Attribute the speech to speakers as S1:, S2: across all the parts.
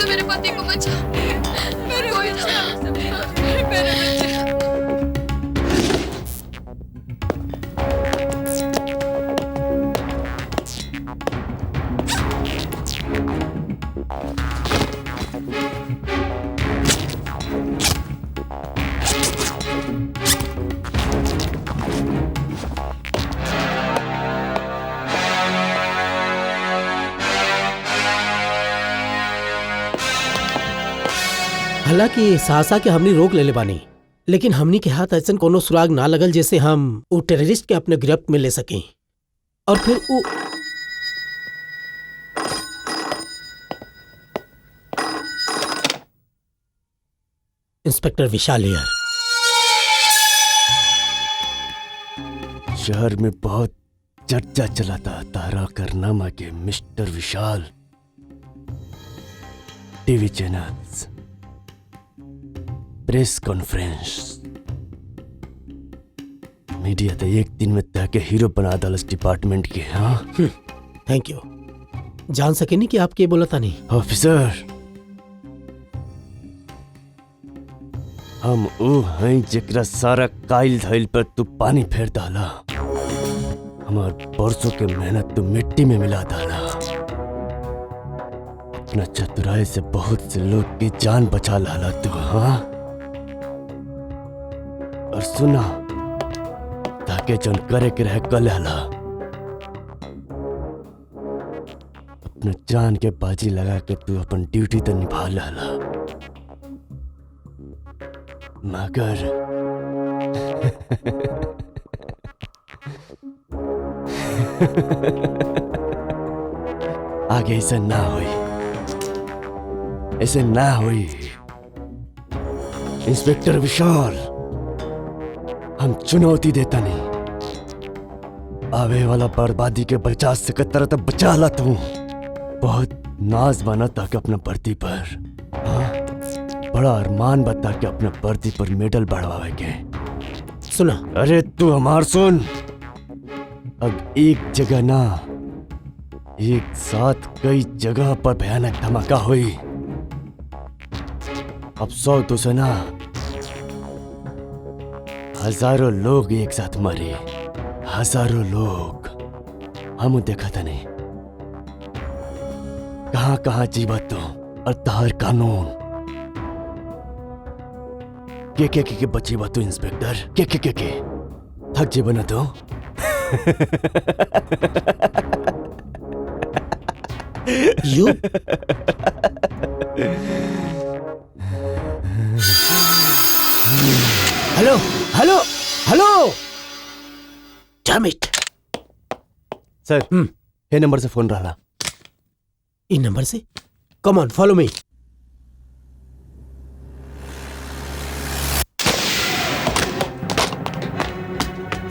S1: मेरे पति को बचा, मेरे
S2: हालांकि सासा के हमनी रोक ले बानी, लेकिन हमनी के हाथ ऐसा कोनो सुराग ना लगल जैसे हम वो टेररिस्ट के अपने गिरफ्त में ले सकें। और फिर वो इंस्पेक्टर विशाल यार,
S3: शहर में बहुत चर्चा चला था तारा करनामा के mister Vishal. TV channels, press conference, media तो एक दिन में ताके हीरो बना दलस डिपार्टमेंट के। हाँ,
S2: थैंक यू। जान सके नहीं कि आप क्या बोला था नहीं।
S3: ऑफिसर, हम ओ हैं जेकरा सारा काइल धइल पर तू पानी फेर डाला। हमार बरसों के मेहनत तू मिट्टी में मिला डाला। अपना चतुराई से बहुत से लोग की जान बचा लाला तू। हाँ, और सुना, ताके जन करे के रह कल हला। अपना जान के बाजी लगा के तू अपन ड्यूटी तो निभा लाला, मगर आगे ऐसा ना होई, ऐसे ना होई। इंस्पेक्टर विशाल, हम चुनौती देता नहीं। आवे वाला बर्बादी के बचा सकता तो बचा ला तू। बहुत नाज बना था कि अपना वर्दी पर, हाँ, बड़ा अरमान बता के अपने वर्दी पर मेडल बढ़वावे के।
S2: सुना,
S3: अरे तू हमार सुन, अब एक जगह ना, एक साथ कई जगह पर भयानक धमाका हुई। अब 100 तो सुना, हजारों लोग एक साथ मरे, हजारों लोग। हम देखा था नहीं कहां कहां जीवत तो और तार कानून के बची बात। इंस्पेक्टर के थक जे बना तो
S2: you hello hello hello damn it.
S3: Sir, ये नंबर से फोन रहा।
S2: इन नंबर से? Come on, follow me.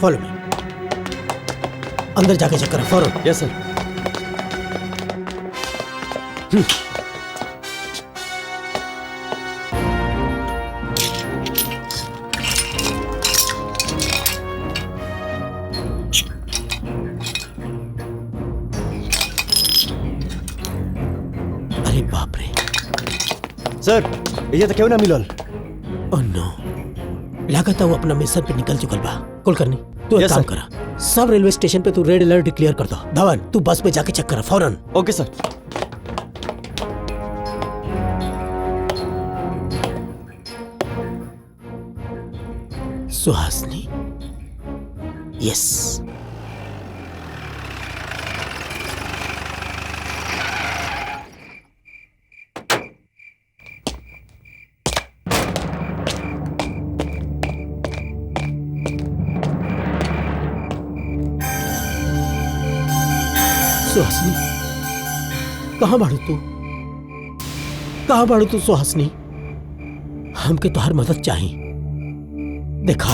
S2: Follow me. अंदर जाके चेक करो फौरन।
S3: Yes sir.
S2: अरे बाप रे
S3: सर, ये तो क्यों ना मिलल?
S2: ओह नो, लागत है वो अपना मिशन पे निकल चुकल बा। कॉल करनी। तू एक काम करा, सब रेलवे स्टेशन पे तू रेड अलर्ट डिक्लेयर कर दो। धवन, तू बस में जाके चेक करा फौरन।
S3: ओके सर।
S2: सुहासनी, यस। सुहासनी, कहाँ बाड़ू तू? कहाँ बाड़ू तू सुहासनी? हमके तोहर मदद चाहिए। देखा,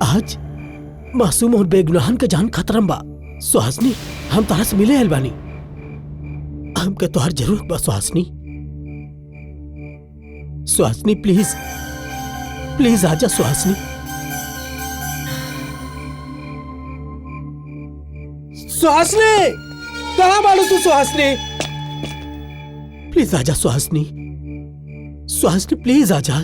S2: आज मासूम और बेगुनाहन के जान खतरम बा। सुहासनी, हम तोहरा से मिले अलबानी। हमके तोहर जरूरत बा सुहासनी। सुहासनी प्लीज प्लीज आजा सुहासनी। सुहासनी, कहाँ बाड़ू तू सुहासनी? प्लीज आजा सुहासनी। सुहासनी प्लीज आजा।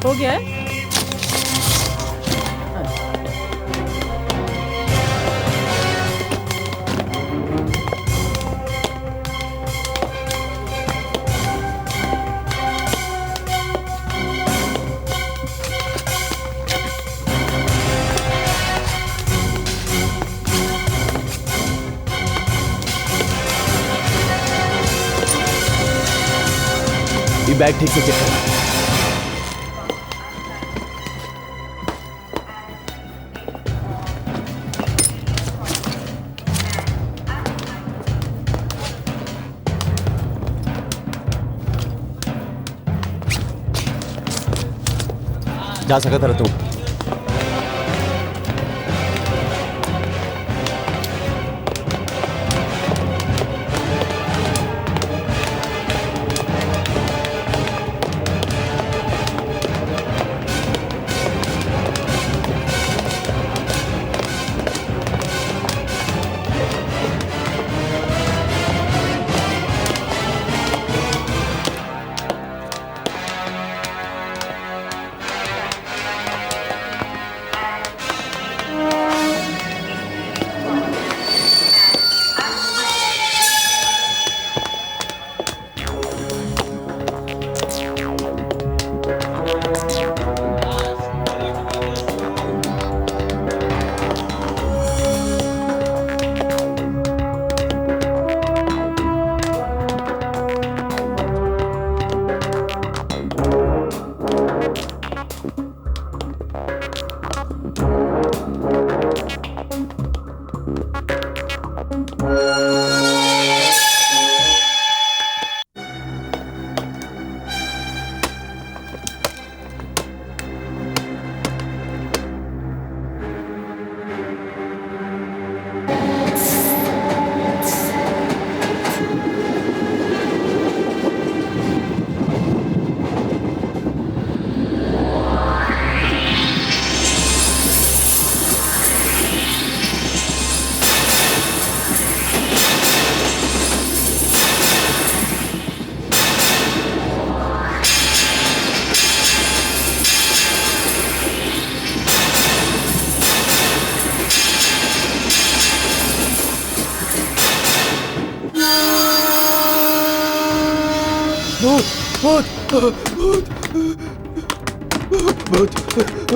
S4: हो गया है?
S3: ये बैग ठीक से चेक कर। जा सकता रहा तू।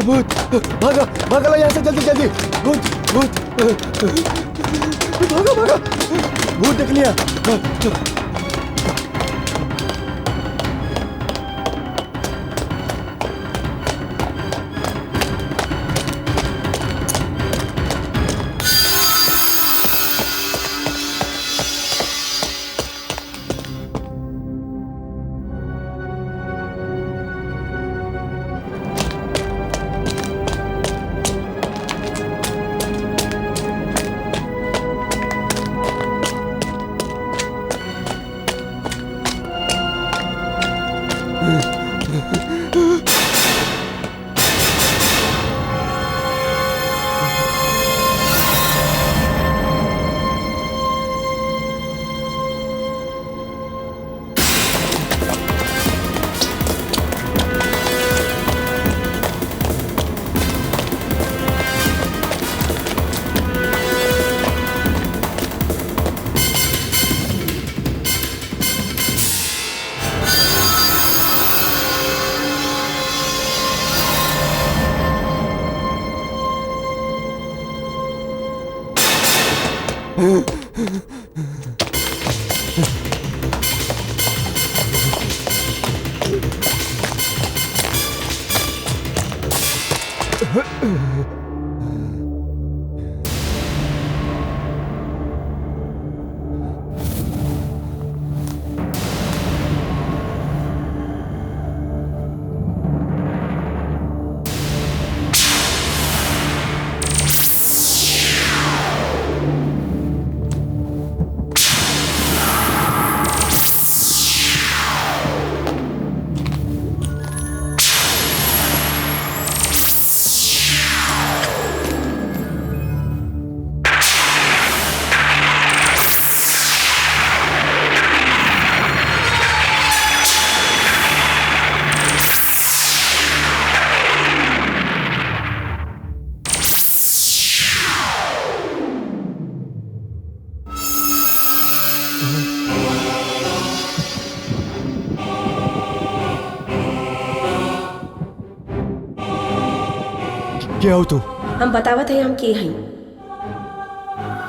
S3: भूत, भागा भागा लो यहाँ से जल्दी जल्दी। भूत भूत, भागा भागा, भूत देख लिया। क्या हो तू?
S5: हम बतावत है हम के हई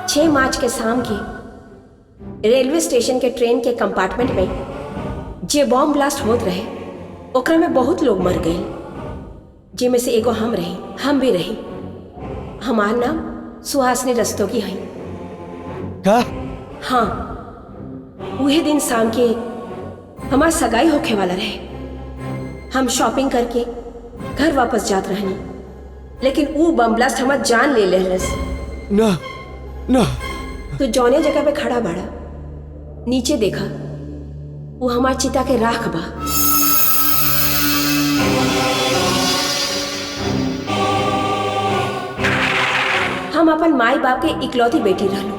S5: 6 मार्च के शाम के रेलवे स्टेशन के ट्रेन के कंपार्टमेंट में जे बॉम्ब ब्लास्ट होत रहे ओकरा में बहुत लोग मर गए जिनमें से एगो हम रही, हम भी रही। हमार नाम सुहासनी रस्तोगी हई।
S3: का?
S5: हाँ, वही दिन शाम के हमार सगाई होखे वाला रहे। हम शॉपिंग करके घर वापस जात रहनी, लेकिन वो बम ब्लास्ट हमार जान ले लेहलस।
S3: ना ना
S5: तो जौने जगह पे खड़ा बाड़ा नीचे देखा, वो हमार चिता के राख बा। हम अपन माई बाप के इकलौती बेटी रहलो।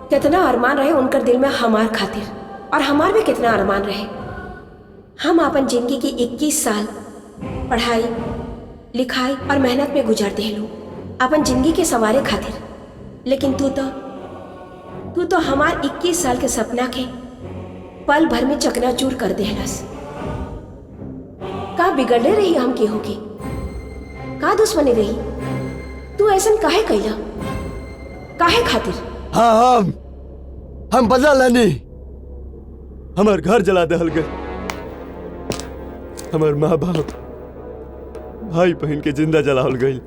S5: कितना अरमान रहे उनकर दिल में हमार खातिर, और हमार भी कितना अरमान रहे। हम अपन जिंदगी की 21 साल पढ़ाई लिखाई और मेहनत में गुजार देहलू अपन जिंदगी के सवारे खातिर, लेकिन तू तो हमार 21 साल के सपना के पल भर में चकनाचूर कर देहलस। का बिगड़ले रही हम केहू के? का दुश्मनी रही? तू ऐसन काहे कैला? काहे खातिर?
S3: हाँ हम बदला लेनी। हमार घर जला दहल गए, हमार माँ बाप भाई बहन के जिंदा जलावल गई।